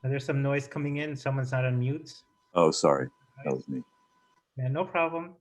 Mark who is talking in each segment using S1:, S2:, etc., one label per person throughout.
S1: There's some noise coming in. Someone's not on mute.
S2: Oh, sorry. That was me.
S1: Yeah, no problem.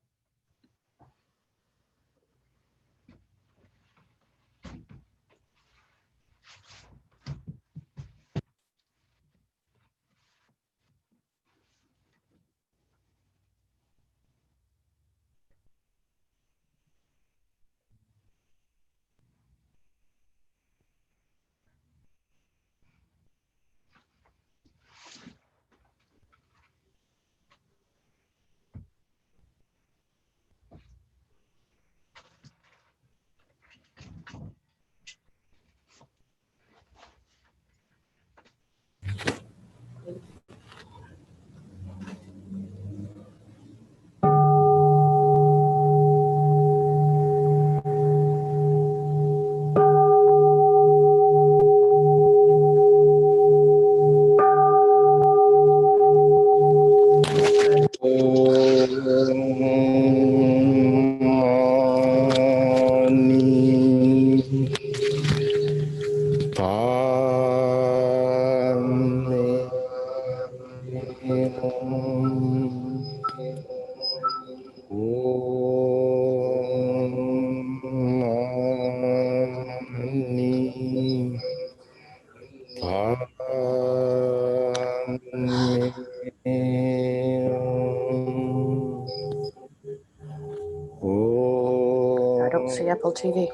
S3: I don't see Apple TV.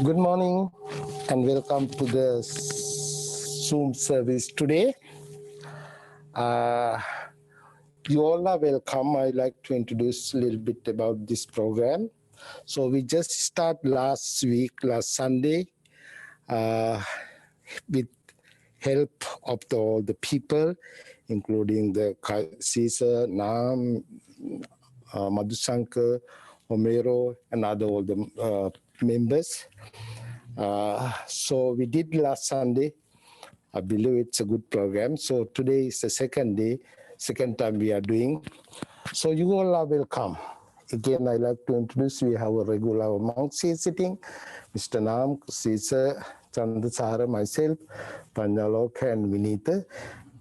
S4: Good morning and welcome to the Zoom service today. You all are welcome. I'd like to introduce a little bit about this program. So we just started last Sunday, with help of all the people, including the Caesar, Nam, Madhusankar, Homero, and all the members. So we did last Sunday. I believe it's a good program. So today is the second time we are doing. So you all are welcome. Again, I'd like to introduce, we have a regular monks here sitting, Mr. Nam, Caesar, Chandasara, myself, Panyaloka, and Vinita.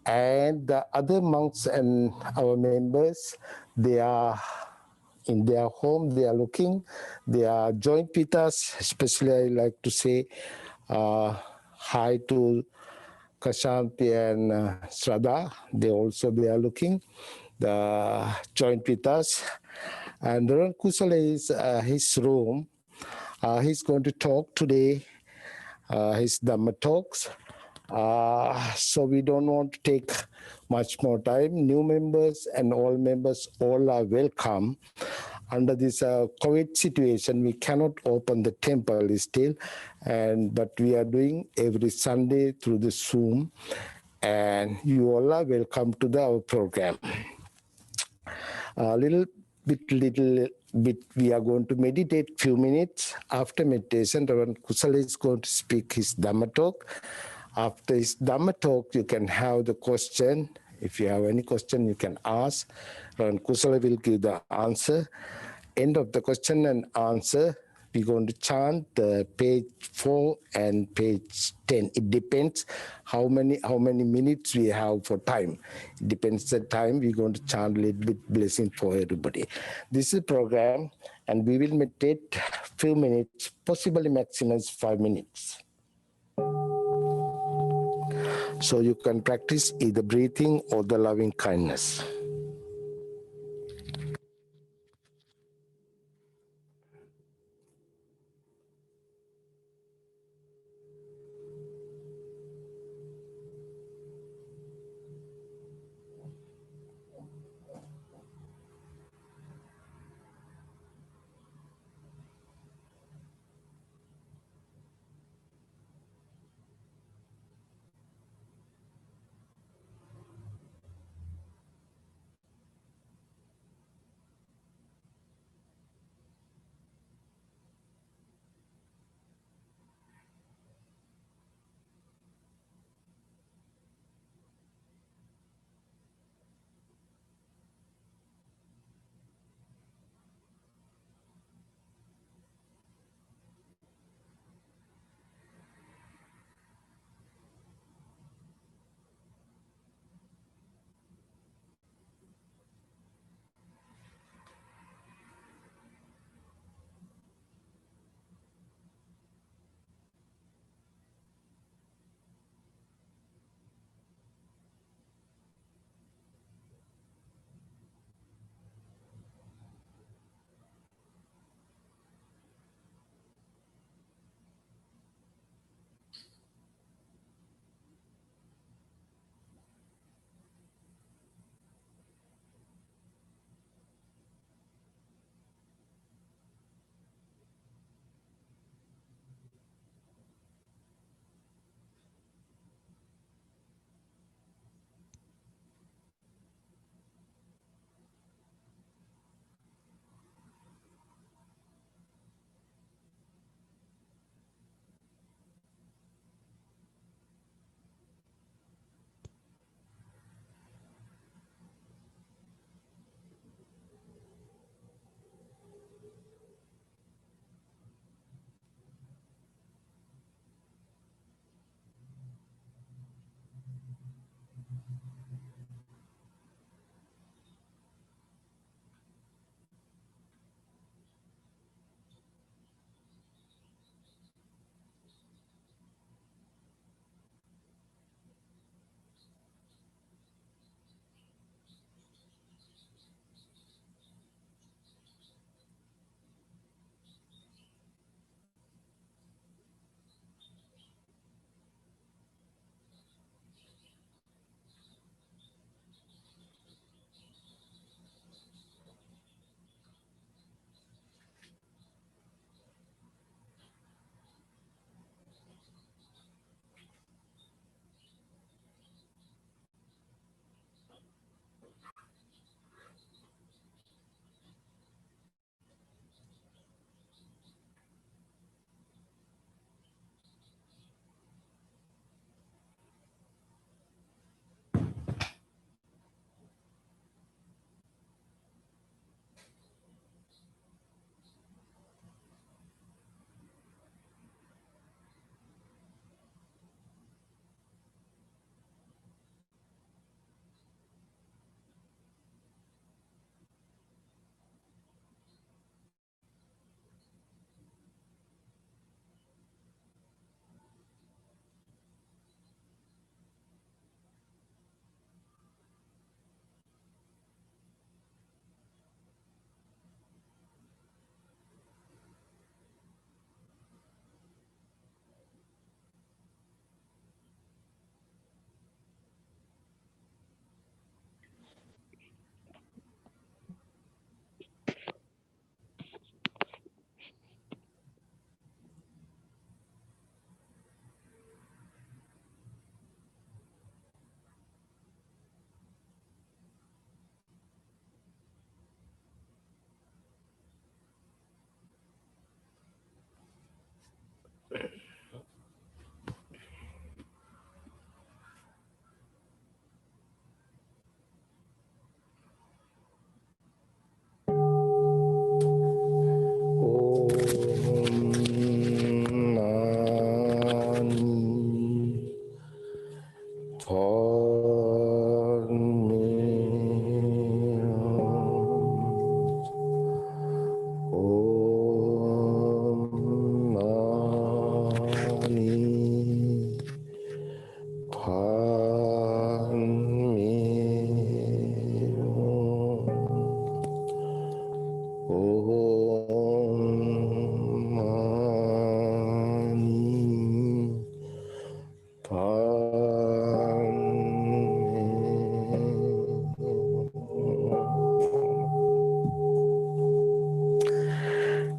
S4: And the other monks and our members, they are in their home, they are they are joined with us. Especially I like to say hi to Kashanti and Shraddha. They are looking, joined with us. And around Kusala is his room. He's going to talk today, his Dhamma talks. So we don't want to take much more time. New members and all members, all are welcome. Under this COVID situation, we cannot open the temple still, but we are doing every Sunday through the Zoom, and you all are welcome to our program. A little bit, we are going to meditate few minutes. After meditation, Reverend Kusala is going to speak his Dhamma talk. After his Dhamma talk, you can have the question. If you have any question, you can ask. Reverend Kusala will give the answer. End of the question and answer, we're going to chant page 4 and page 10. It depends how many minutes we have for time. It depends the time. We're going to chant a little bit blessing for everybody. This is a program, and we will meditate few minutes, possibly maximum 5 minutes. So you can practice either breathing or the loving kindness.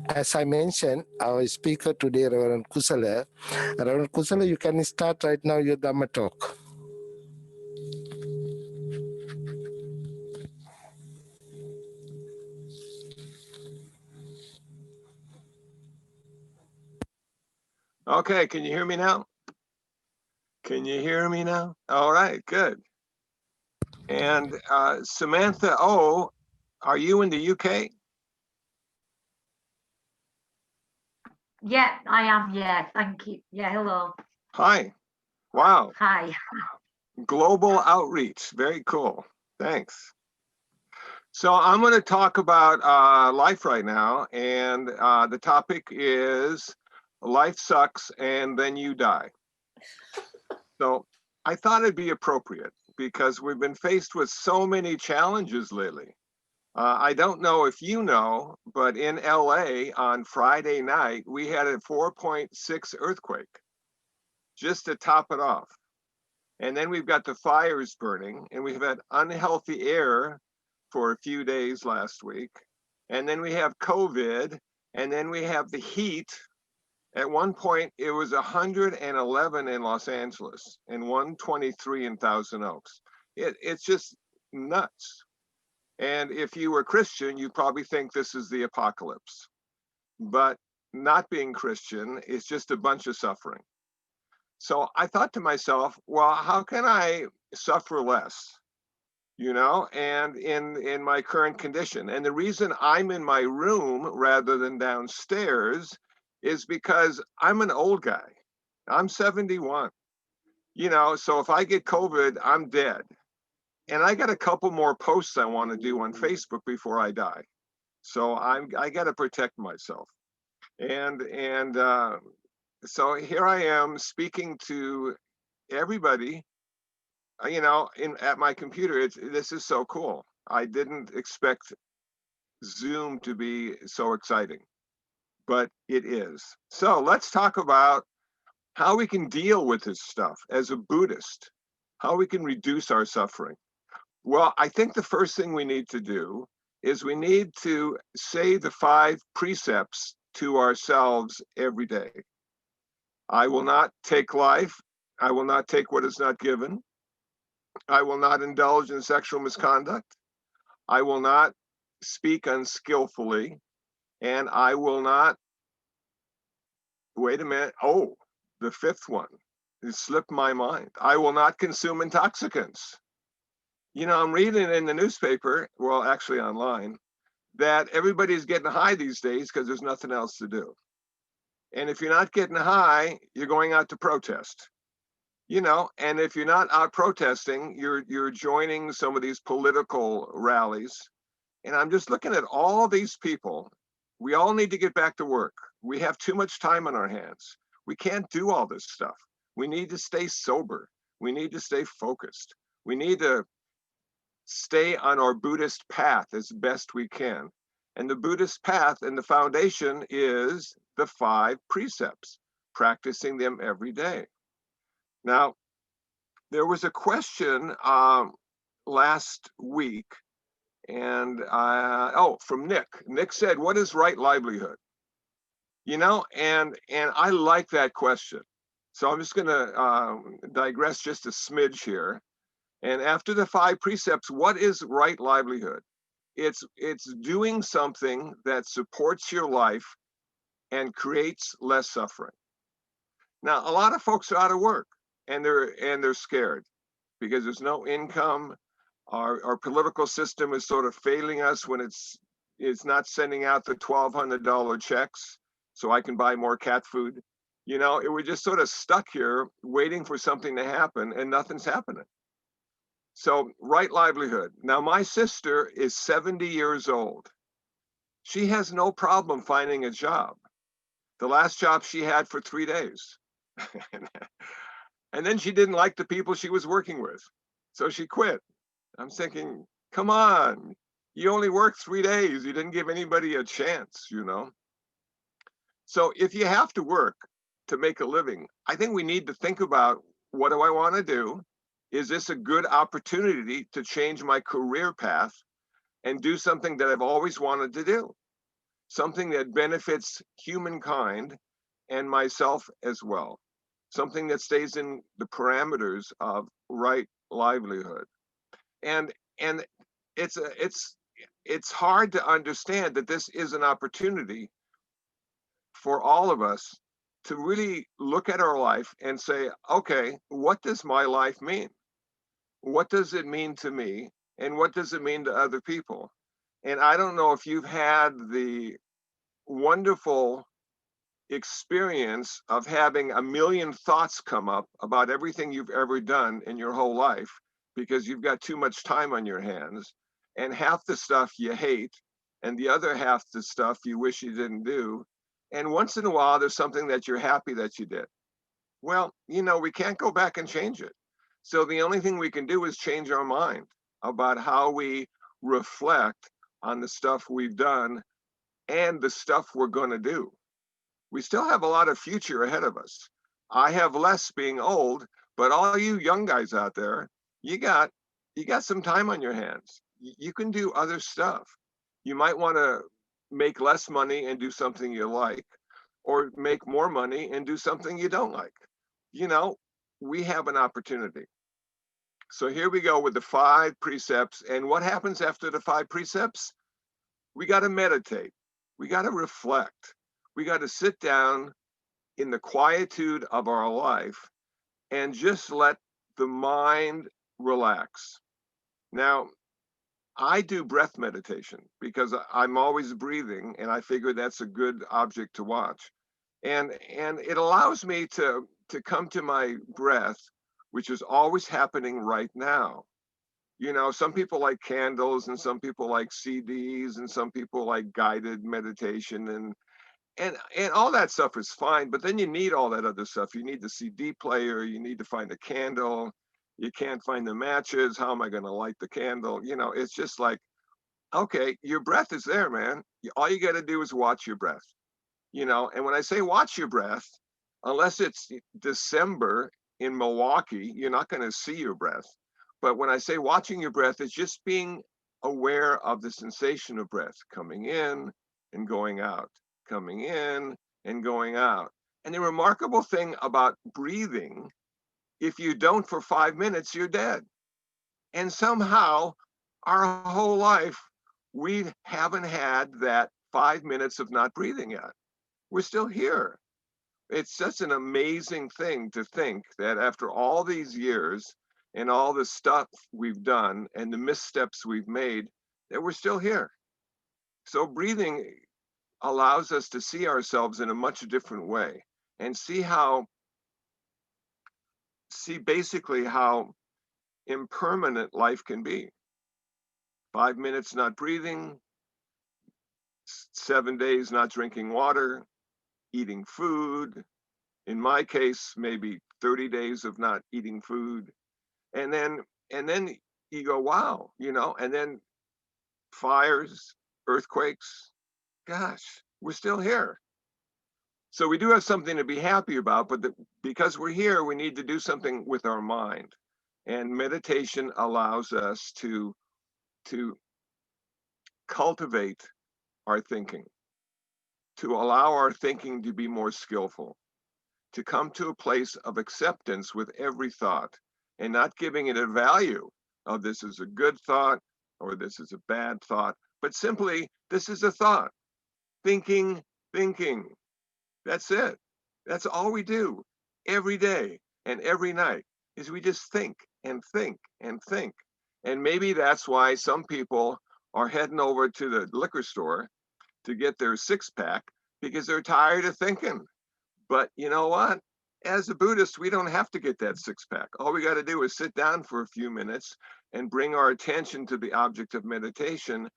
S4: As I mentioned, our speaker today, Reverend Kusala. Reverend Kusala, you can start right now your Dhamma talk.
S5: Okay, can you hear me now? Can you hear me now? All right, good. And Samantha O, are you in the UK?
S6: Yeah, I am. Yeah, thank you. Yeah, hello.
S5: Hi. Wow,
S6: Hi.
S5: global outreach. Very cool. Thanks. So I'm going to talk about life right now, and the topic is life sucks and then you die. So I thought it'd be appropriate because we've been faced with so many challenges lately. I don't know if you know, but in LA on Friday night, we had a 4.6 earthquake just to top it off. And then we've got the fires burning, and we've had unhealthy air for a few days last week. And then we have COVID, and then we have the heat. At one point, it was 111 in Los Angeles and 123 in Thousand Oaks. It's just nuts. And if you were Christian, you probably think this is the apocalypse. But not being Christian is just a bunch of suffering. So I thought to myself, well, how can I suffer less? You know, and in my current condition. And the reason I'm in my room rather than downstairs is because I'm an old guy. I'm 71. You know, so if I get COVID, I'm dead. And I got a couple more posts I want to do on Facebook before I die. So I got to protect myself. And so here I am speaking to everybody, you know, at my computer. This is so cool. I didn't expect Zoom to be so exciting, but it is. So let's talk about how we can deal with this stuff as a Buddhist, how we can reduce our suffering. Well, I think the first thing we need to do is we need to say the 5 precepts to ourselves every day. I will not take life. I will not take what is not given. I will not indulge in sexual misconduct. I will not speak unskillfully. And I will not, wait a minute. Oh, the 5th one, it slipped my mind. I will not consume intoxicants. You know, I'm reading in the newspaper, well, actually online, that everybody's getting high these days because there's nothing else to do. And if you're not getting high, you're going out to protest. You know, and if you're not out protesting, you're joining some of these political rallies. And I'm just looking at all these people. We all need to get back to work. We have too much time on our hands. We can't do all this stuff. We need to stay sober. We need to stay focused. We need to stay on our Buddhist path as best we can. And the Buddhist path and the foundation is the 5 precepts, practicing them every day. Now, there was a question last week, and from Nick. Nick said, "What is right livelihood?" You know, and I like that question. So I'm just going to digress just a smidge here. And after the 5 precepts, what is right livelihood? It's doing something that supports your life and creates less suffering. Now, a lot of folks are out of work and they're scared because there's no income. Our political system is sort of failing us when it's not sending out the $1,200 checks so I can buy more cat food. You know, we're just sort of stuck here waiting for something to happen and nothing's happening. So right livelihood. Now, my sister is 70 years old. She has no problem finding a job. The last job she had for 3 days. And then she didn't like the people she was working with. So she quit. I'm thinking, come on, you only worked 3 days. You didn't give anybody a chance, you know? So if you have to work to make a living, I think we need to think about, what do I want to do? Is this a good opportunity to change my career path and do something that I've always wanted to do? Something that benefits humankind and myself as well. Something that stays in the parameters of right livelihood. And it's hard to understand that this is an opportunity for all of us to really look at our life and say, okay, what does my life mean? What does it mean to me? And what does it mean to other people? And I don't know if you've had the wonderful experience of having a million thoughts come up about everything you've ever done in your whole life because you've got too much time on your hands, and half the stuff you hate and the other half the stuff you wish you didn't do. And once in a while, there's something that you're happy that you did. Well, you know, we can't go back and change it. So the only thing we can do is change our mind about how we reflect on the stuff we've done and the stuff we're going to do. We still have a lot of future ahead of us. I have less being old, but all you young guys out there, you got some time on your hands. You can do other stuff. You might want to make less money and do something you like, or make more money and do something you don't like. You know, we have an opportunity. So here we go with the 5 precepts. And what happens after the 5 precepts? We got to meditate. We got to reflect. We got to sit down in the quietude of our life and just let the mind relax. Now, I do breath meditation because I'm always breathing, and I figure that's a good object to watch. And it allows me to come to my breath which is always happening right now. You know, some people like candles, and some people like CDs, and some people like guided meditation, and all that stuff is fine, but then you need all that other stuff. You need the CD player, you need to find a candle, you can't find the matches. How am I going to light the candle? You know, it's just like, okay, your breath is there, man. All you got to do is watch your breath. You know, and when I say watch your breath, unless it's December in Milwaukee, you're not going to see your breath. But when I say watching your breath, it's just being aware of the sensation of breath coming in and going out, coming in and going out. And the remarkable thing about breathing, if you don't for 5 minutes, you're dead. And somehow our whole life, we haven't had that 5 minutes of not breathing yet. We're still here. It's such an amazing thing to think that after all these years and all the stuff we've done and the missteps we've made, that we're still here. So breathing allows us to see ourselves in a much different way and see basically how impermanent life can be. 5 minutes not breathing, 7 days not drinking water, eating food. In my case, maybe 30 days of not eating food. And then you go, wow, you know, and then fires, earthquakes, gosh, we're still here. So we do have something to be happy about, but because we're here, we need to do something with our mind. And meditation allows us to cultivate our thinking, to allow our thinking to be more skillful, to come to a place of acceptance with every thought and not giving it a value of this is a good thought or this is a bad thought, but simply this is a thought. Thinking. That's it. That's all we do every day and every night is we just think and think and think. And maybe that's why some people are heading over to the liquor store to get their 6-pack because they're tired of thinking. But you know what? As a Buddhist, we don't have to get that 6-pack. All we got to do is sit down for a few minutes and bring our attention to the object of meditation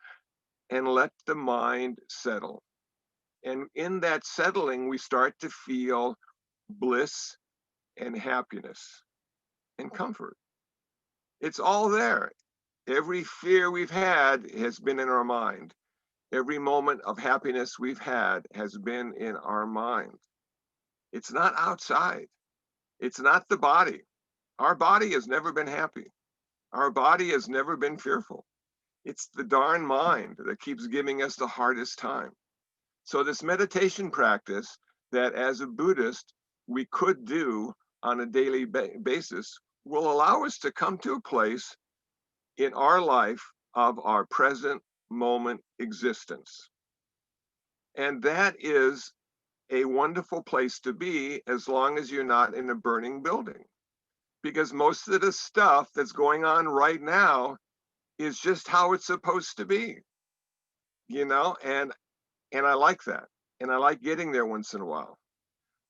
S5: and let the mind settle. And in that settling, we start to feel bliss and happiness and comfort. It's all there. Every fear we've had has been in our mind. Every moment of happiness we've had has been in our mind. It's not outside. It's not the body. Our body has never been happy. Our body has never been fearful. It's the darn mind that keeps giving us the hardest time. So this meditation practice that as a Buddhist we could do on a daily basis will allow us to come to a place in our life of our present moment existence. And that is a wonderful place to be as long as you're not in a burning building. Because most of the stuff that's going on right now is just how it's supposed to be, you know, and I like that. And I like getting there once in a while.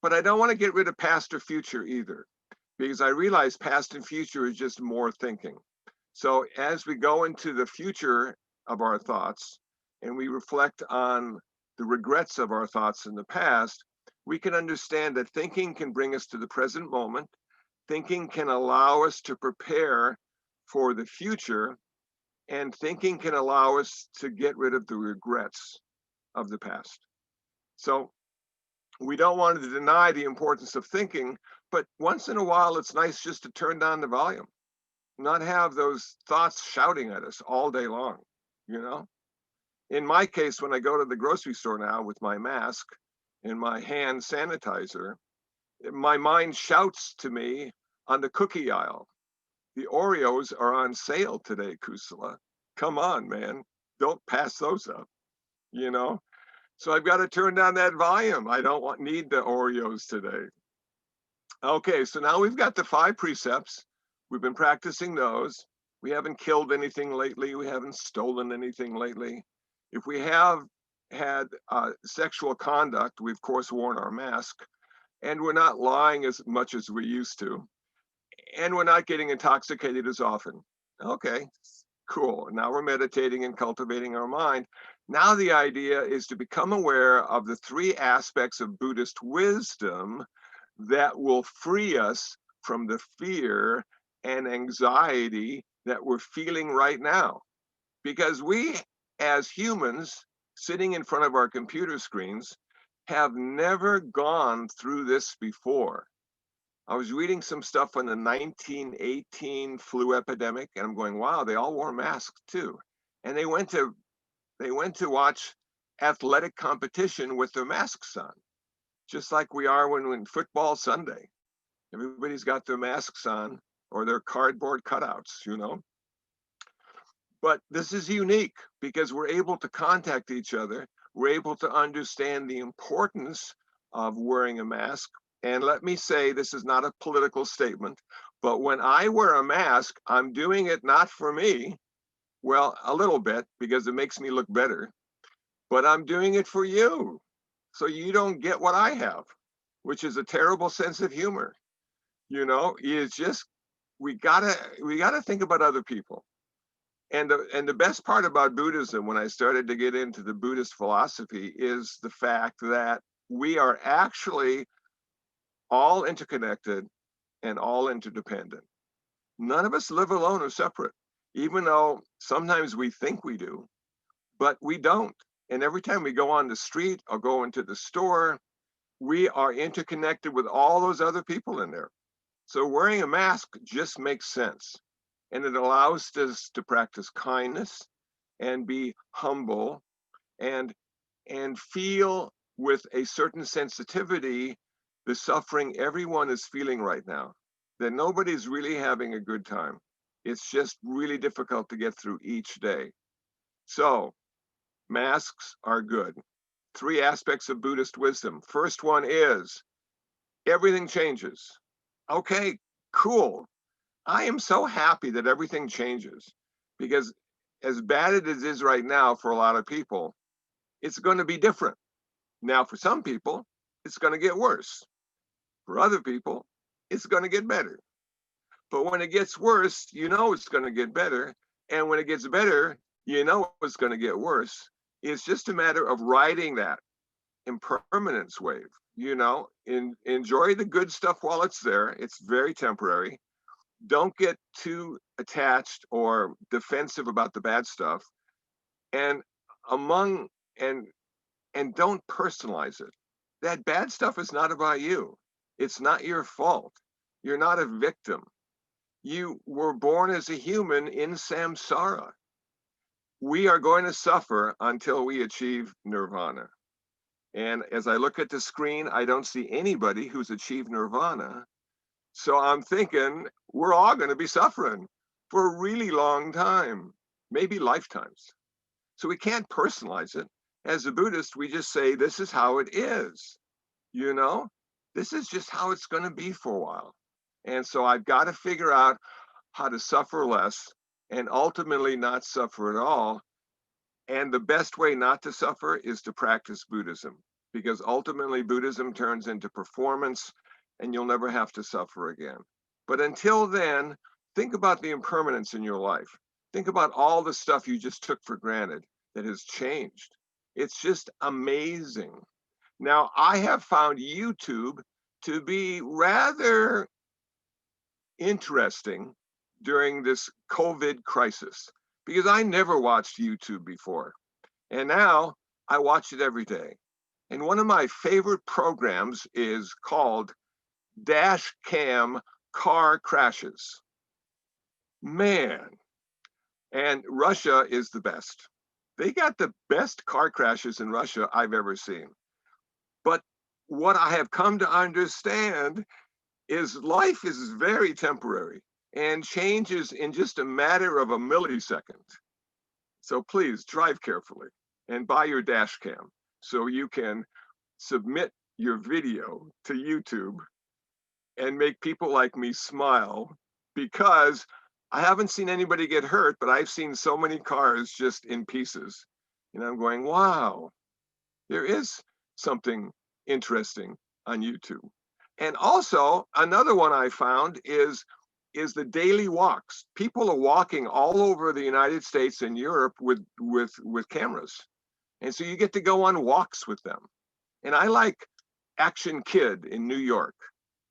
S5: But I don't want to get rid of past or future either, because I realize past and future is just more thinking. So as we go into the future of our thoughts and we reflect on the regrets of our thoughts in the past, we can understand that thinking can bring us to the present moment. Thinking can allow us to prepare for the future, and thinking can allow us to get rid of the regrets of the past. So we don't want to deny the importance of thinking, but once in a while, it's nice just to turn down the volume, not have those thoughts shouting at us all day long, you know? In my case, when I go to the grocery store now with my mask and my hand sanitizer, my mind shouts to me on the cookie aisle, the Oreos are on sale today, Kusala. Come on, man, don't pass those up, you know? So I've got to turn down that volume. I don't need the Oreos today. Okay, so now we've got the 5 precepts. We've been practicing those. We haven't killed anything lately. We haven't stolen anything lately. If we have had sexual conduct, we've of course worn our mask, and we're not lying as much as we used to. and we're not getting intoxicated as often. Okay, cool. Now we're meditating and cultivating our mind. Now the idea is to become aware of the three aspects of Buddhist wisdom that will free us from the fear and anxiety that we're feeling right now. Because we, as humans, sitting in front of our computer screens, have never gone through this before. I was reading some stuff on the 1918 flu epidemic, and I'm going, wow, they all wore masks too. And they went to watch athletic competition with their masks on, just like we are when football Sunday. Everybody's got their masks on or their cardboard cutouts, you know. But this is unique because we're able to contact each other. We're able to understand the importance of wearing a mask. And let me say, this is not a political statement, but when I wear a mask, I'm doing it not for me. Well, a little bit because it makes me look better, but I'm doing it for you. So you don't get what I have, which is a terrible sense of humor. You know, it's just, we gotta think about other people. And the best part about Buddhism, when I started to get into the Buddhist philosophy, is the fact that we are actually all interconnected and all interdependent. None of us live alone or separate, even though sometimes we think we do, but we don't. And every time we go on the street or go into the store, we are interconnected with all those other people in there. So wearing a mask just makes sense. And it allows us to practice kindness and be humble and feel with a certain sensitivity the suffering everyone is feeling right now, that nobody's really having a good time. It's just really difficult to get through each day. So masks are good. Three aspects of Buddhist wisdom. First one is everything changes. Okay, cool. I am so happy that everything changes, because as bad as it is right now for a lot of people, it's going to be different. Now, for some people, it's going to get worse. For other people, it's going to get better. But when it gets worse, you know it's going to get better. And when it gets better, you know it's going to get worse. It's just a matter of riding that impermanence wave. You know, enjoy the good stuff while it's there. It's very temporary. Don't get too attached or defensive about the bad stuff, and don't personalize it. That bad stuff is not about you. It's not your fault. You're not a victim. You were born as a human in samsara. We are going to suffer until we achieve nirvana. And as I look at the screen, I don't see anybody who's achieved nirvana. So I'm thinking we're all going to be suffering for a really long time, maybe lifetimes. So we can't personalize it. As a Buddhist, we just say, this is how it is. You know, this is just how it's going to be for a while. And so I've got to figure out how to suffer less and ultimately not suffer at all. And the best way not to suffer is to practice Buddhism, because ultimately Buddhism turns into performance and you'll never have to suffer again. But until then, think about the impermanence in your life. Think about all the stuff you just took for granted that has changed. It's just amazing. Now, I have found YouTube to be rather interesting during this COVID crisis, because I never watched YouTube before. And now I watch it every day. And one of my favorite programs is called Dash Cam Car Crashes. Man, and Russia is the best. They got the best car crashes in Russia I've ever seen. But what I have come to understand is life is very temporary and changes in just a matter of a millisecond. So please drive carefully and buy your dash cam so you can submit your video to YouTube and make people like me smile, because I haven't seen anybody get hurt, but I've seen so many cars just in pieces. And I'm going, wow, there is something interesting on YouTube. And also another one I found is is the daily walks. People are walking all over the United States and Europe with cameras. And so you get to go on walks with them. And I like Action Kid in New York.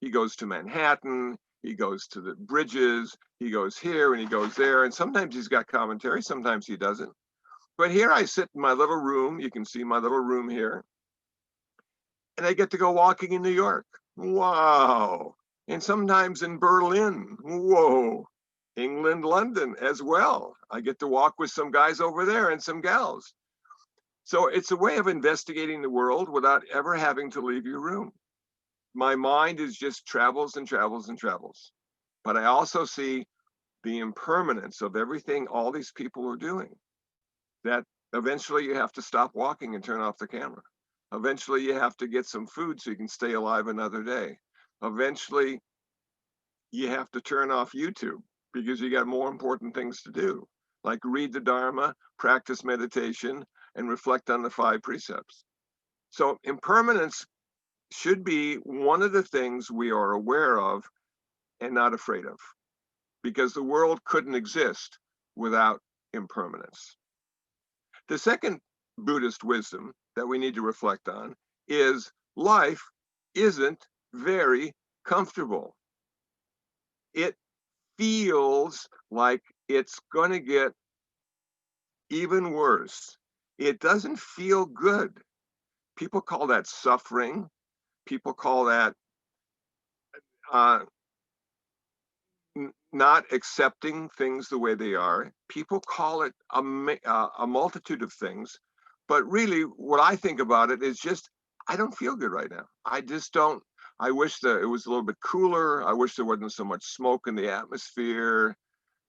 S5: He goes to Manhattan, he goes to the bridges, he goes here and he goes there. And sometimes he's got commentary, sometimes he doesn't. But here I sit in my little room. You can see my little room here. And I get to go walking in New York. Wow. And sometimes in Berlin. Whoa. England, London as well. I get to walk with some guys over there and some gals. So it's a way of investigating the world without ever having to leave your room. My mind is just travels and travels and travels. But I also see the impermanence of everything all these people are doing. That eventually you have to stop walking and turn off the camera. Eventually you have to get some food so you can stay alive another day. Eventually you have to turn off YouTube because you got more important things to do, like read the Dharma, practice meditation, and reflect on the 5 precepts. So impermanence should be one of the things we are aware of and not afraid of, because the world couldn't exist without impermanence. The second Buddhist wisdom that we need to reflect on is life isn't very comfortable. It feels like it's going to get even worse. It doesn't feel good. People call that suffering. People call that not accepting things the way they are. People call it a multitude of things. But really, what I think about it is just, I don't feel good right now. I just don't. I wish that it was a little bit cooler. I wish there wasn't so much smoke in the atmosphere.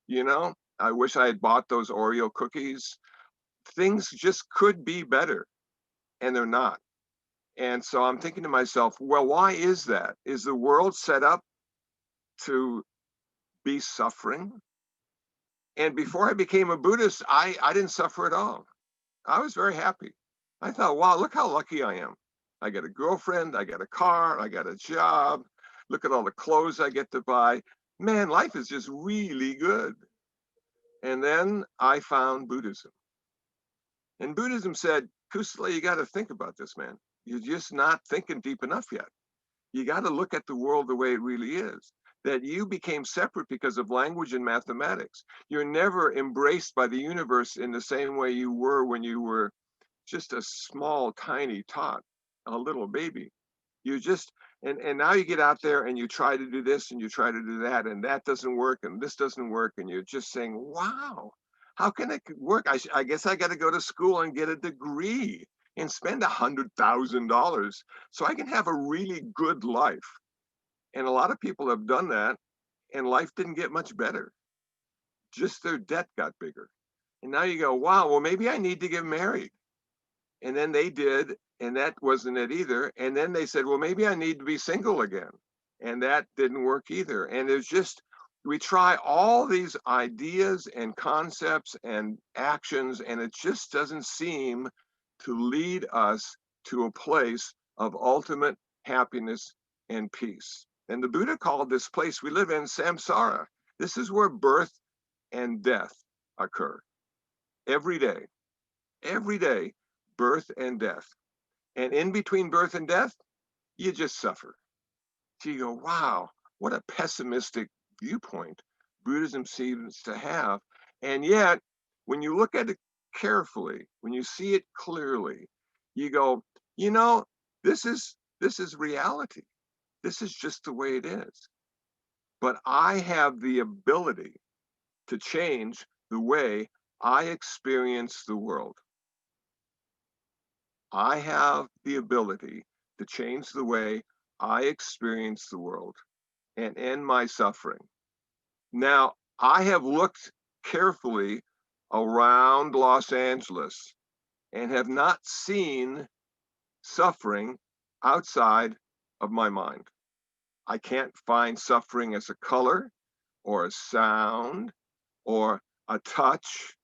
S5: You know, I wish I had bought those Oreo cookies. Things just could be better, and they're not. And so I'm thinking to myself, well, why is that? Is the world set up to be suffering? And before I became a Buddhist, I didn't suffer at all. I was very happy. I thought, wow, look how lucky I am. I got a girlfriend, I got a car, I got a job. Look at all the clothes I get to buy. Man, life is just really good. And then I found Buddhism. And Buddhism said, Kusala, you got to think about this, man. You're just not thinking deep enough yet. You got to look at the world the way it really is. That you became separate because of language and mathematics. You're never embraced by the universe in the same way you were when you were just a small, tiny tot, a little baby. You just, and now you get out there and you try to do this and you try to do that, and that doesn't work and this doesn't work, and you're just saying, wow, how can it work? I guess I got to go to school and get a degree and spend $100,000 so I can have a really good life. And a lot of people have done that, and life didn't get much better. Just their debt got bigger. And now you go, wow, well, maybe I need to get married. And then they did, and that wasn't it either. And then they said, well, maybe I need to be single again. And that didn't work either. And it's just, we try all these ideas and concepts and actions, and it just doesn't seem to lead us to a place of ultimate happiness and peace. And the Buddha called this place we live in samsara. This is where birth and death occur. Every day, birth and death. And in between birth and death, you just suffer. So you go, wow, what a pessimistic viewpoint Buddhism seems to have. And yet, when you look at it carefully, when you see it clearly, you go, you know, this is reality. This is just the way it is. But I have the ability to change the way I experience the world. I have the ability to change the way I experience the world and end my suffering. Now, I have looked carefully around Los Angeles and have not seen suffering outside of my mind. I can't find suffering as a color or a sound or a touch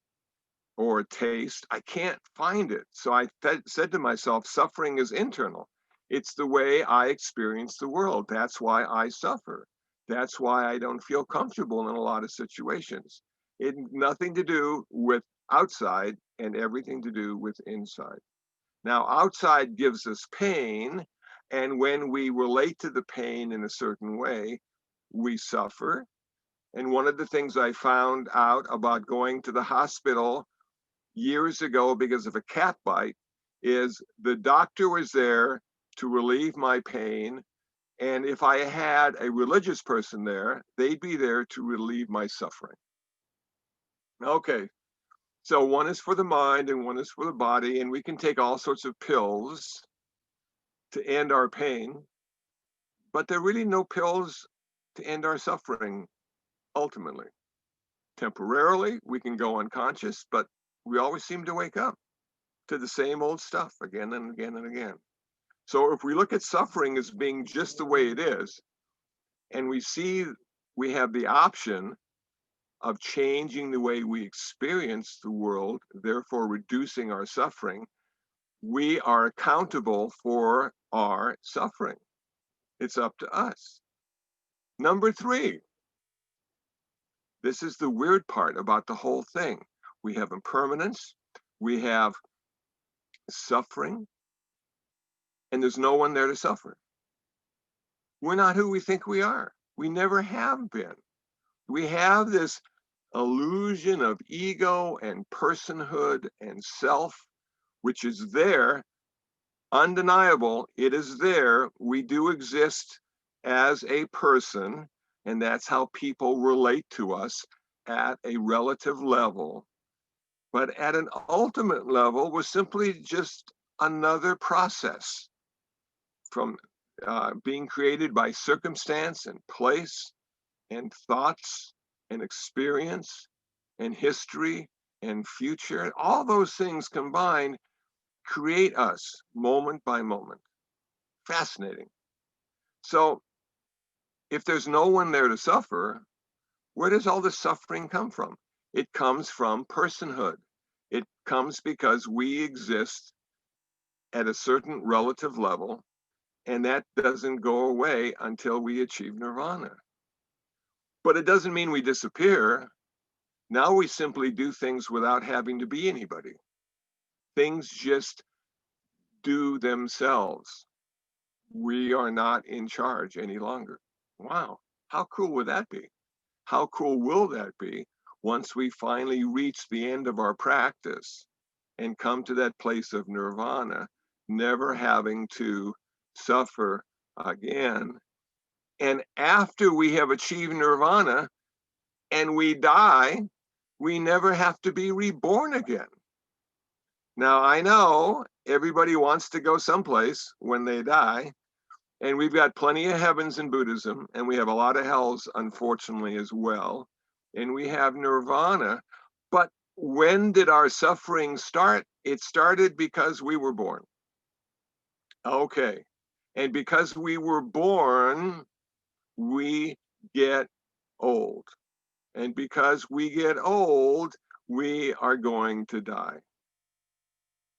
S5: or a taste. I can't find it. So I said to myself, suffering is internal. It's the way I experience the world. That's why I suffer. That's why I don't feel comfortable in a lot of situations. It nothing to do with outside and everything to do with inside. Now, outside gives us pain, and when we relate to the pain in a certain way, we suffer. And one of the things I found out about going to the hospital years ago because of a cat bite is the doctor was there to relieve my pain. And if I had a religious person there, they'd be there to relieve my suffering. Okay, so one is for the mind and one is for the body, and we can take all sorts of pills to end our pain, but there are really no pills to end our suffering ultimately. Temporarily, we can go unconscious, but we always seem to wake up to the same old stuff again and again and again. So if we look at suffering as being just the way it is, and we see we have the option of changing the way we experience the world, therefore reducing our suffering, we are accountable for our suffering. It's up to us. Number 3, this is the weird part about the whole thing. We have impermanence, we have suffering, and there's no one there to suffer. We're not who we think we are. We never have been. We have this illusion of ego and personhood and self, which is there, undeniable. It is there. We do exist as a person, and that's how people relate to us at a relative level. But at an ultimate level, we're simply just another process from being created by circumstance and place and thoughts and experience and history and future. All those things combined create us moment by moment. Fascinating. So if there's no one there to suffer, where does all this suffering come from? It comes from personhood. It comes because we exist at a certain relative level, and that doesn't go away until we achieve nirvana. But it doesn't mean we disappear. Now we simply do things without having to be anybody. Things just do themselves. We are not in charge any longer. Wow, how cool would that be? How cool will that be once we finally reach the end of our practice and come to that place of nirvana, never having to suffer again? And after we have achieved nirvana and we die, we never have to be reborn again. Now, I know everybody wants to go someplace when they die, and we've got plenty of heavens in Buddhism, and we have a lot of hells, unfortunately, as well. And we have nirvana. But when did our suffering start? It started because we were born. Okay. And because we were born, we get old. And because we get old, we are going to die.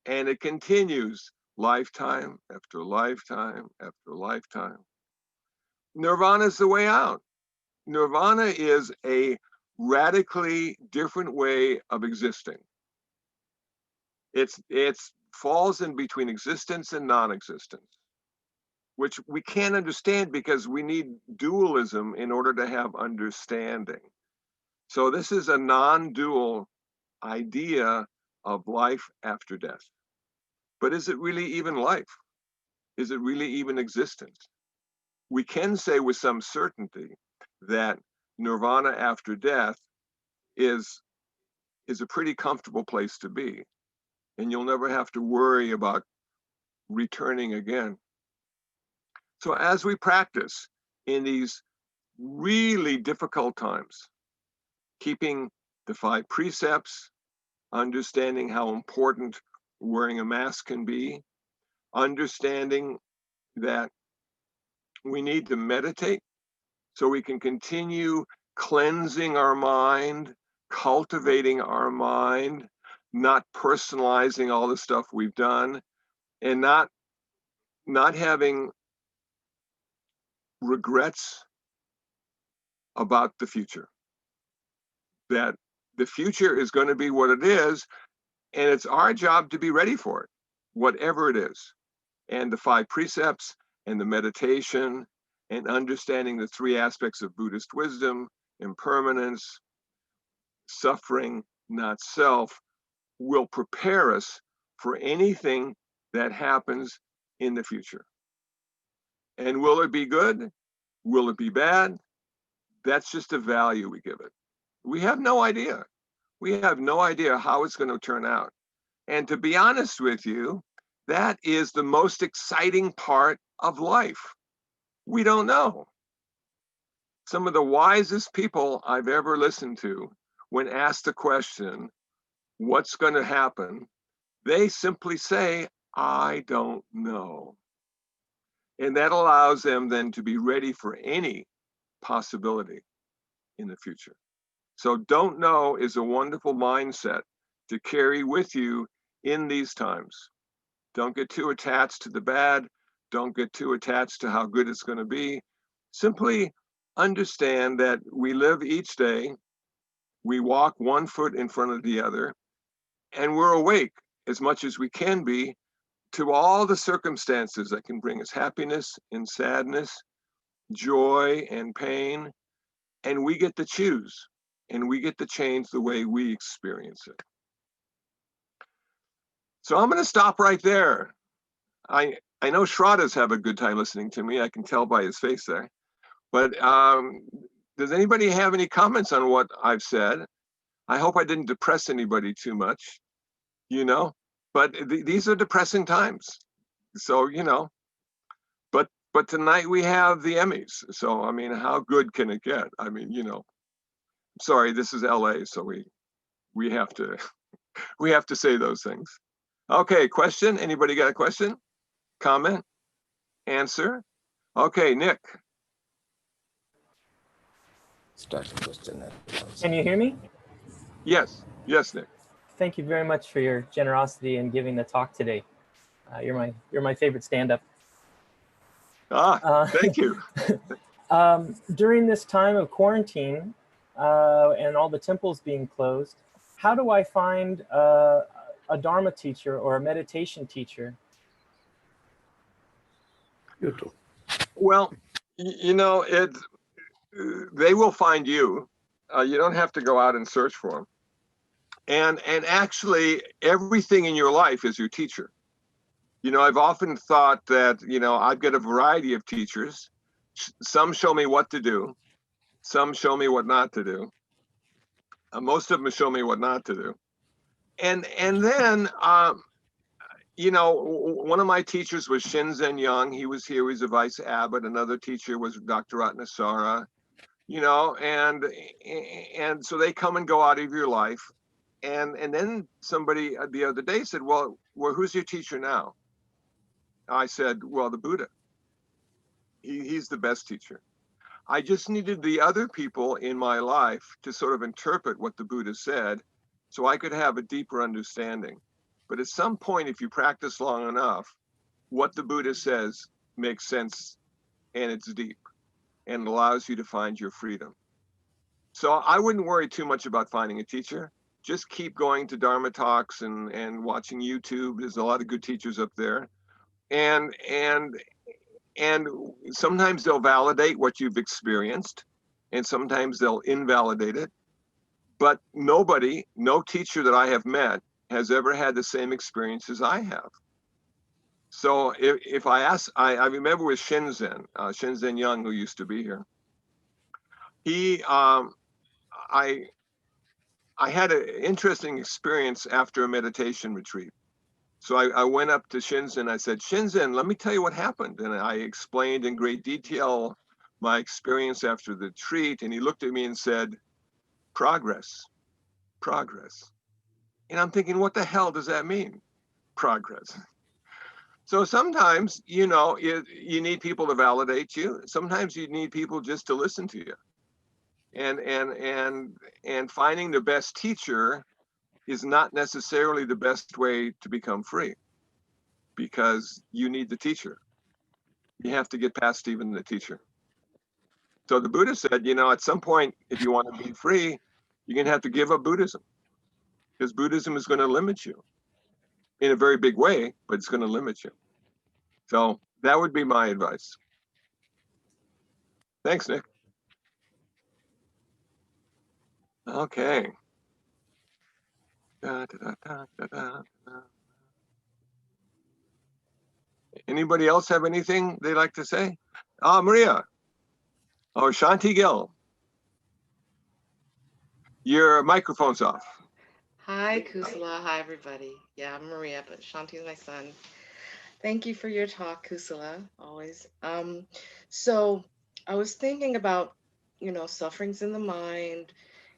S5: And it continues lifetime after lifetime after lifetime. Nirvana is the way out. Nirvana is a radically different way of existing. It falls in between existence and non-existence, which we can't understand because we need dualism in order to have understanding. So this is a non-dual idea of life after death. But is it really even life? Is it really even existence? We can say with some certainty that nirvana after death is a pretty comfortable place to be, and you'll never have to worry about returning again. So as we practice in these really difficult times, keeping the 5 precepts, understanding how important wearing a mask can be, understanding that we need to meditate so we can continue cleansing our mind, cultivating our mind, not personalizing all the stuff we've done, and not having regrets about the future. That the future is going to be what it is, and it's our job to be ready for it, whatever it is. And the 5 precepts and the meditation and understanding the 3 aspects of Buddhist wisdom, impermanence, suffering, not self, will prepare us for anything that happens in the future. And will it be good? Will it be bad? That's just a value we give it. We have no idea. We have no idea how it's going to turn out. And to be honest with you, that is the most exciting part of life. We don't know. Some of the wisest people I've ever listened to, when asked the question, what's going to happen? They simply say, I don't know. And that allows them then to be ready for any possibility in the future. So don't know is a wonderful mindset to carry with you in these times. Don't get too attached to the bad. Don't get too attached to how good it's going to be. Simply understand that we live each day, we walk one foot in front of the other, and we're awake as much as we can be to all the circumstances that can bring us happiness and sadness, joy and pain, and we get to choose, and we get to change the way we experience it. So I'm going to stop right there. I know Shraddha's have a good time listening to me. I can tell by his face there. But does anybody have any comments on what I've said? I hope I didn't depress anybody too much, you know, but these are depressing times. So, you know, but tonight we have the Emmys. So, I mean, how good can it get? I mean, you know, sorry, this is LA, so we have to say those things. Okay, question? Anybody got a question? Comment? Answer? Okay, Nick.
S4: Start the question.
S7: Can you hear me?
S5: Yes, Nick.
S7: Thank you very much for your generosity in giving the talk today. You're my favorite stand-up.
S5: Thank you.
S7: During this time of quarantine and all the temples being closed, how do I find a Dharma teacher or a meditation teacher?
S4: You too.
S5: Well, you know, they will find you. You don't have to go out and search for them. And actually, everything in your life is your teacher. You know, I've often thought that, you know, I've got a variety of teachers. Some show me what to do. Some show me what not to do. Most of them show me what not to do. And then, you know, one of my teachers was Shinzen Young. He was here. He was a vice abbot. Another teacher was Dr. Ratnasara. You know, and so they come and go out of your life. And then somebody the other day said, well, who's your teacher now? I said, well, the Buddha. He's the best teacher. I just needed the other people in my life to sort of interpret what the Buddha said so I could have a deeper understanding. But at some point, if you practice long enough, what the Buddha says makes sense, and it's deep and allows you to find your freedom. So I wouldn't worry too much about finding a teacher. Just keep going to Dharma talks and watching YouTube. There's a lot of good teachers up there. And sometimes they'll validate what you've experienced, and sometimes they'll invalidate it. But no teacher that I have met has ever had the same experience as I have. So if I ask, I remember with Shinzen Young, who used to be here. I had an interesting experience after a meditation retreat. So I went up to Shinzen. I said, Shinzen, let me tell you what happened. And I explained in great detail my experience after the retreat. And he looked at me and said, progress. And I'm thinking, what the hell does that mean? Progress. So sometimes, you know, you need people to validate you. Sometimes you need people just to listen to you. And finding the best teacher is not necessarily the best way to become free, because you need the teacher. You have to get past even the teacher. So the Buddha said, at some point, if you want to be free, you're going to have to give up Buddhism, because Buddhism is going to limit you in a very big way, but it's going to limit you. So that would be my advice. Thanks, Nick. Okay. Anybody else have anything they'd like to say? Maria. Oh, Shanti Gill. Your microphone's off.
S8: Hi, Kusala. Hi, everybody. Yeah, I'm Maria, but Shanti is my son. Thank you for your talk, Kusala, always. So I was thinking about, sufferings in the mind,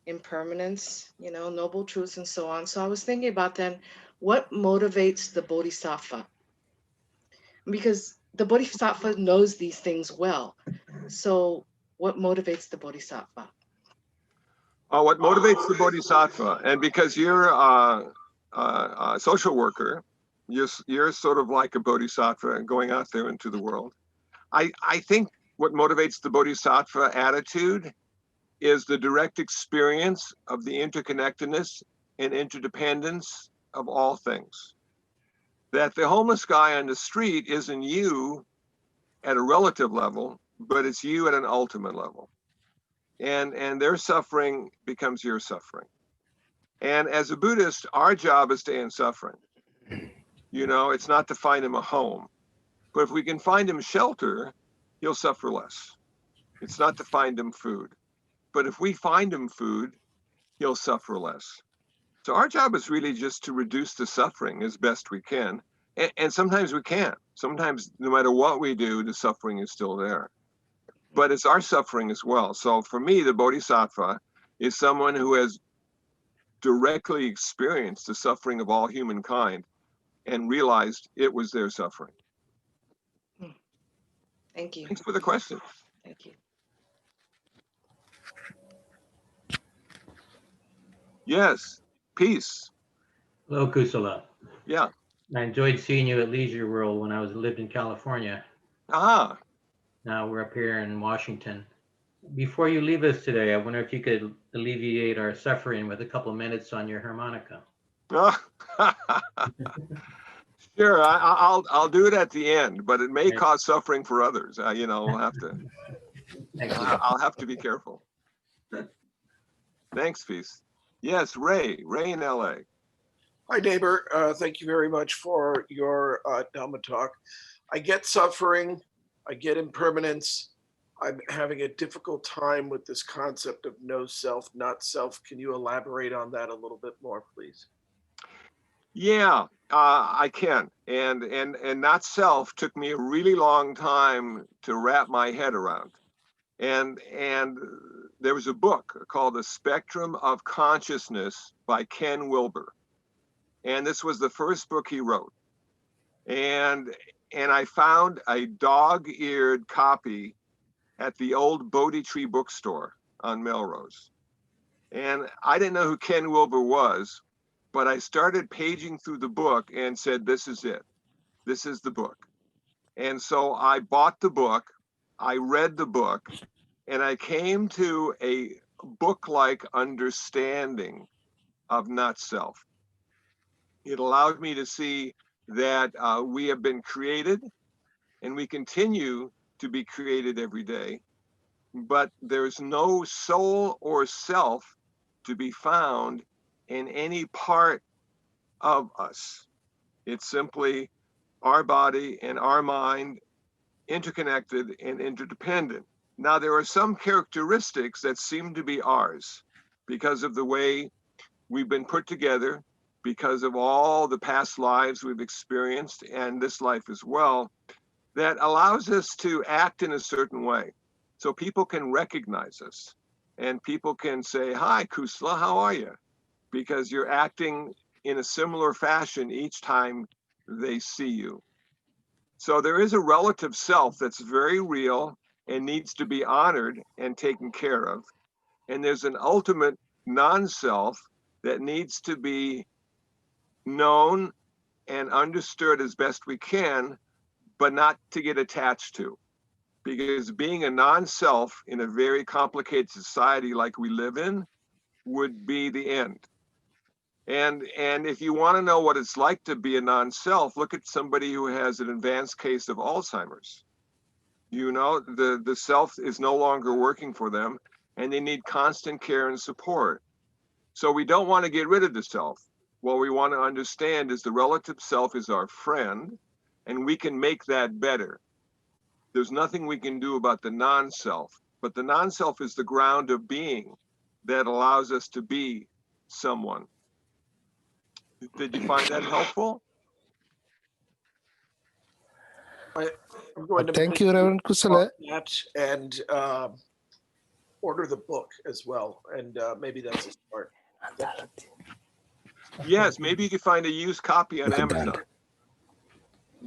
S8: impermanence, noble truths and so on. So I was thinking about then, what motivates the Bodhisattva? Because the Bodhisattva knows these things well. So what motivates the Bodhisattva?
S5: What motivates the Bodhisattva? And because you're a social worker, you're sort of like a Bodhisattva going out there into the world. I think what motivates the Bodhisattva attitude is the direct experience of the interconnectedness and interdependence of all things. That the homeless guy on the street isn't you at a relative level, but it's you at an ultimate level. And their suffering becomes your suffering. And as a Buddhist, our job is to end suffering. It's not to find him a home, but if we can find him shelter, he'll suffer less. It's not to find him food, but if we find him food, he'll suffer less. So our job is really just to reduce the suffering as best we can. And sometimes we can't. Sometimes no matter what we do, the suffering is still there. But it's our suffering as well. So for me, the Bodhisattva is someone who has directly experienced the suffering of all humankind and realized it was their suffering.
S8: Thank you.
S5: Thanks for the question.
S8: Thank you.
S5: Yes, peace.
S1: Hello, Kusala.
S5: Yeah.
S1: I enjoyed seeing you at Leisure World when I lived in California.
S5: Ah,
S1: Now we're up here in Washington. Before you leave us today, I wonder if you could alleviate our suffering with a couple of minutes on your harmonica.
S5: sure. I'll do it at the end, but it may cause suffering for others. We'll have to. I'll have to be careful. Thanks, peace. Yes, Ray in LA.
S9: Hi, neighbor. Thank you very much for your Dhamma talk. I get suffering. I get impermanence. I'm having a difficult time with this concept of no self, not self. Can you elaborate on that a little bit more, please?
S5: Yeah, I can. And not self took me a really long time to wrap my head around. And there was a book called The Spectrum of Consciousness by Ken Wilber. And this was the first book he wrote. And I found a dog-eared copy at the old Bodhi Tree bookstore on Melrose. And I didn't know who Ken Wilber was, but I started paging through the book and said, this is it. This is the book. And so I bought the book, I read the book, and I came to a book-like understanding of not self. It allowed me to see that we have been created and we continue to be created every day, but there's no soul or self to be found in any part of us. It's simply our body and our mind interconnected and interdependent. Now, there are some characteristics that seem to be ours because of the way we've been put together, because of all the past lives we've experienced and this life as well, that allows us to act in a certain way. So people can recognize us and people can say, hi, Kusala, how are you? Because you're acting in a similar fashion each time they see you. So there is a relative self that's very real and needs to be honored and taken care of. And there's an ultimate non-self that needs to be known and understood as best we can, but not to get attached to. because being a non-self in a very complicated society like we live in would be the end. And if you want to know what it's like to be a non-self, look at somebody who has an advanced case of Alzheimer's. You know, the self is no longer working for them, and they need constant care and support. So we don't want to get rid of the self. What we want to understand is the relative self is our friend, and we can make that better. There's nothing we can do about the non-self, but the non-self is the ground of being that allows us to be someone. Did you find that helpful?
S9: I'm going to
S4: Thank you, Reverend Kusala.
S9: that and order the book as well, and maybe that's a start.
S5: Yes, maybe you could find a used copy on Amazon.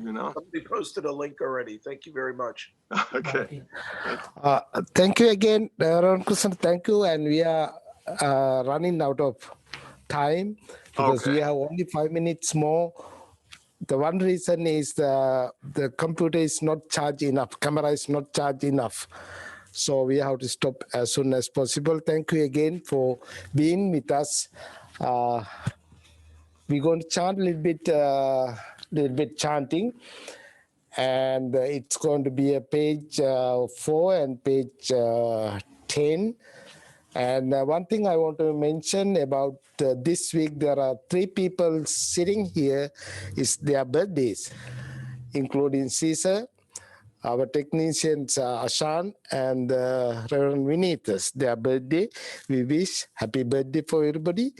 S5: You know?
S9: Somebody posted a link already. Thank you very much.
S5: Okay.
S4: Thank you again, Reverend Kusala. Thank you. And we are running out of time because we have only 5 minutes more. The one reason is the computer is not charged enough, camera is not charged enough. So we have to stop as soon as possible. Thank you again for being with us. We're going to chant a little bit chanting. And it's going to be a page 4 and page 10. And one thing I want to mention about this week, there are 3 people sitting here, is their birthdays, including Caesar, our technicians, Ashton and Reverend Vinitas, their birthday. We wish happy birthday for everybody.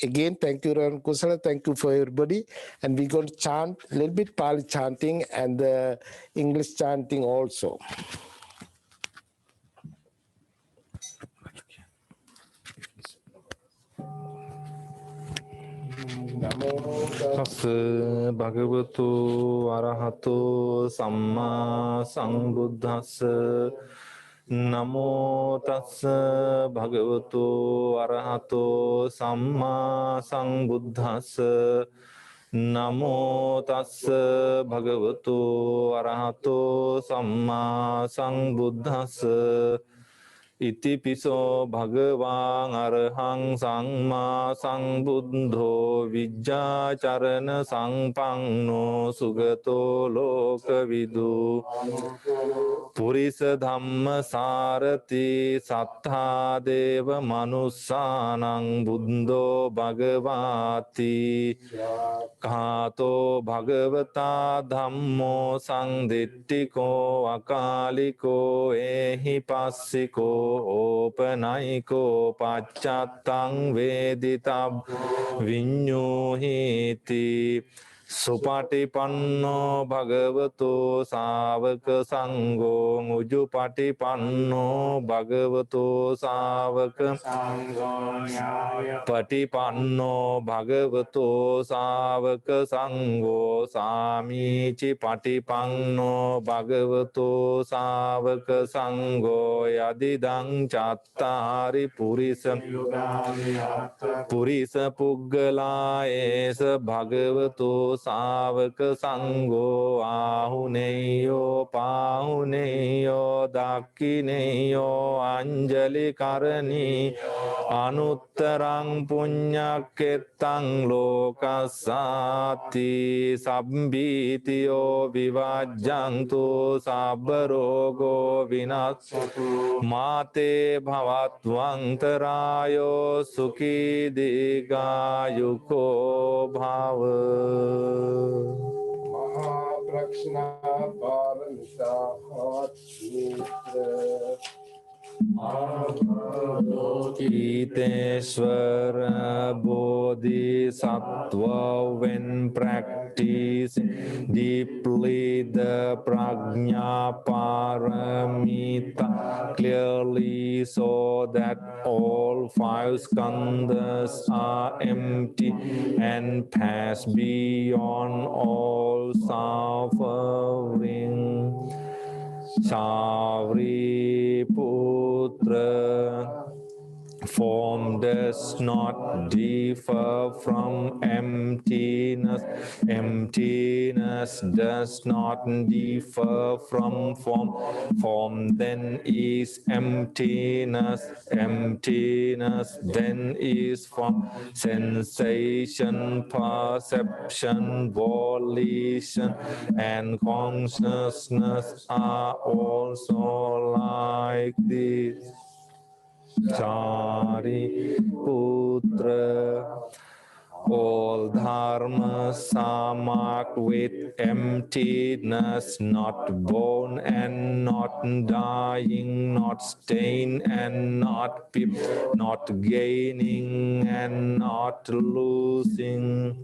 S4: Again, thank you, Reverend Kusala. Thank you for everybody. And we're going to chant a little bit Pali chanting and English chanting also.
S10: තස්ස භගවතු අරහතෝ සම්මා සංබුද්දස්ස නමෝ තස්ස භගවතු අරහතෝ සම්මා සංබුද්දස්ස නමෝ තස්ස භගවතු අරහතෝ සම්මා සංබුද්දස්ස ඉතිපිසෝ භගවාන් අරහං සම්මා සංබුද්ධෝ විජ්ජාචරණ සංපන්නෝ සුගතෝ ලෝකවිදු පුරිස ධම්ම සාරති සත්තා දේව මනුස්සානං බුද්ධෝ භගවාති කාතෝ භගවතා ධම්මෝ සංදිට්ඨිකෝ අකාලිකෝ ඒහි පස්සිකෝ ඕපනයිකෝ පච්චත්තං වේදිතබ් විඤ්ඤෝහිති සුපටිපන්නෝ භගවතෝ ශාවක සංඝෝ උජුපටිපන්නෝ භගවතෝ ශාවක පටිපන්නෝ භගවතෝ ශාවක සංඝෝ සාමීචි පටිපන්නෝ භගවතෝ ශාවක සංඝෝ යදිදං චත්තාරි පුරිස පුග්ගලා ඒස භගවතෝ ශාවක සංඝෝ ආහුනේයෝ පාහුනේයෝ දක්ඛිනේයෝ අංජලි කරණී අනුත්තරං පුඤ්ඤක්කෙත්තං ලෝකස්සාති සම්බීතියෝ විවජ්ජන්තු සබ්බ රෝගෝ විනස්සතු මාතේ භවත්වන්තරායෝ සුඛී දීඝායුකෝ භව Iteshwar Bodhisattva, when practice deeply the prajna paramita clearly, so that all 5 skandhas are empty and pass beyond all suffering. Savri Putra, Form does not differ from emptiness. Emptiness does not differ from form. Form then is emptiness. Emptiness then is form. Sensation, perception, volition, and consciousness are also like this. Shariputra, all dharmas are marked with emptiness, not born and not dying, not staying and not not gaining and not losing.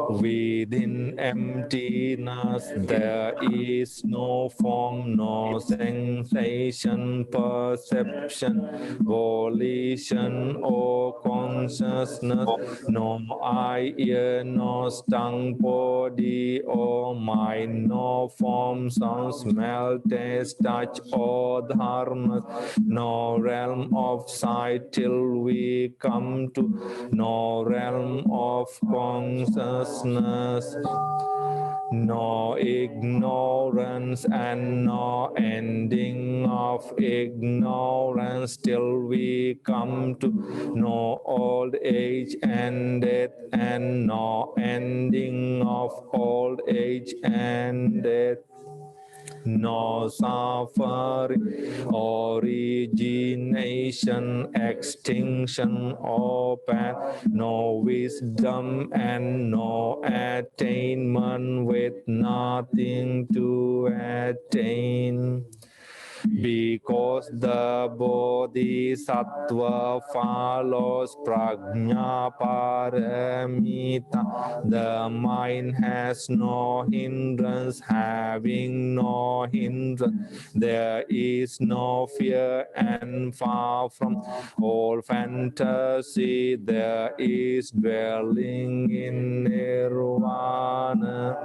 S10: Within emptiness there is no form, no sensation, perception, volition, or consciousness, no eye, ear, no tongue, body, or mind, no form, sound, smell, taste, touch, or dharmas, no realm of sight till we come to no realm of consciousness, no ignorance and no ending of ignorance till we come to no old age and death, and no ending of old age and death. No suffering, origination, extinction, or path, no wisdom and no attainment with nothing to attain. Because the Bodhisattva follows Prajna Paramita, the mind has no hindrance. Having no hindrance, there is no fear, and far from all fantasy, there is dwelling in Nirvana.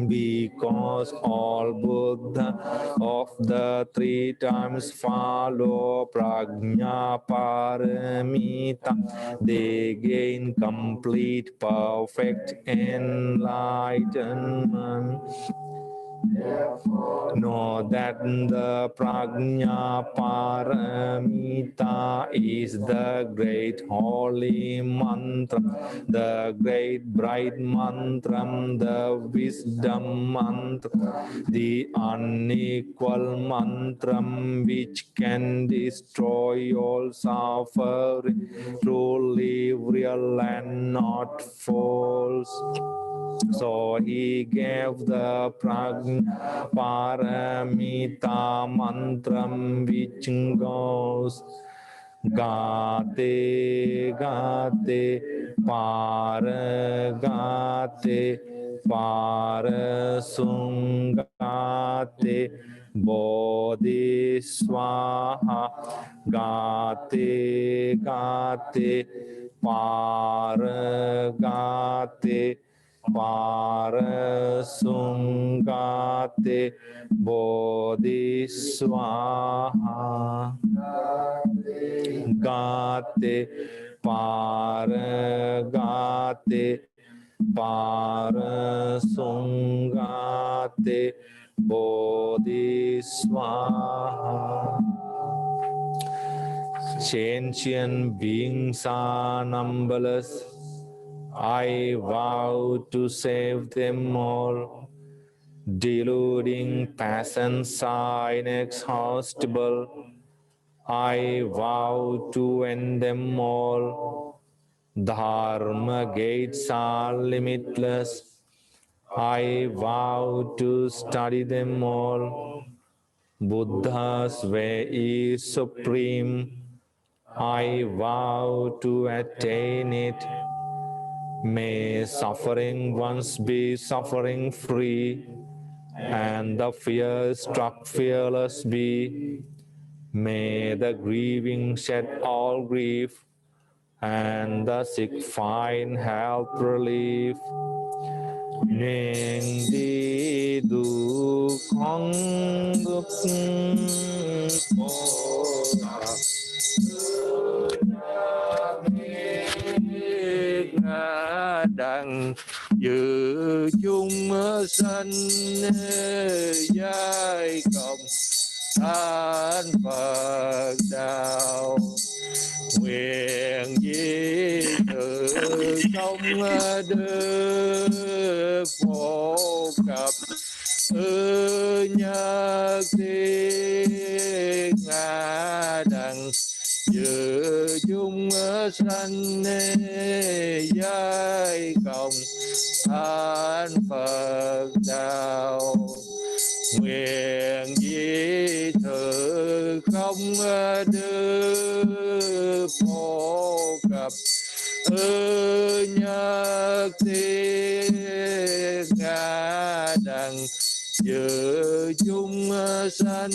S10: Because all Buddha of the three times follow Prajna Paramita, they gain complete, perfect enlightenment. Know that the Prajna Paramita is the great holy mantra, the great bright mantra, the wisdom mantra, the unequal mantra which can destroy all suffering, truly real and not false. So he gave the Prajna Paramita mantram which goes Gate Gate Paragate Parasungate Bodhiswaha Gate Gate Paragate Parasungate Bodhiswaha Gate Paragate Parasungate Bodhiswaha. Sentient beings are numberless. I vow to save them all. Deluding passions are inexhaustible. I vow to end them all. Dharma gates are limitless. I vow to study them all. Buddha's way is supreme. I vow to attain it. May suffering once be suffering free, and the fear-struck fearless be. May the grieving shed all grief, and the sick find health relief. Neng di du kong duk đặng dự chúng sanh giai cộng an Phật đạo. Nguyện di tự không đức phổ cập nhất thiết ngã đặng dự chúng sanh giai cộng an Phật đạo. Nguyện di thử không đức phổ cập nhất thiết ngã đặng dự chúng sanh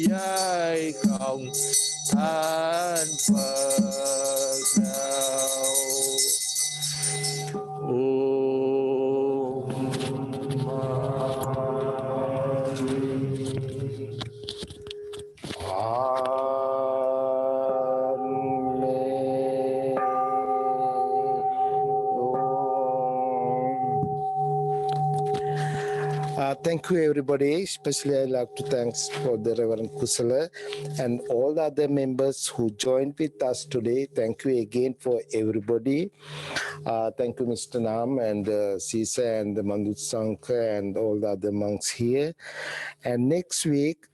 S10: giai cộng an Phật đạo.
S4: Thank you, everybody. Especially, I'd like to thank for the Reverend Kusala and all the other members who joined with us today. Thank you again for everybody. Thank you, Mr. Nam and Sisa and the Mandut Sankha and all the other monks here. And next week,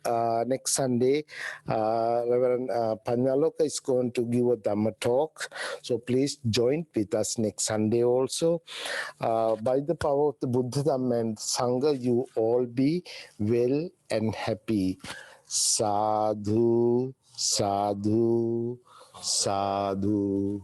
S4: next Sunday, Reverend Panyaloka is going to give a Dhamma talk. So please join with us next Sunday also. By the power of the Buddha Dhamma and Sangha, you all be well and happy. Sadhu, sadhu, sadhu.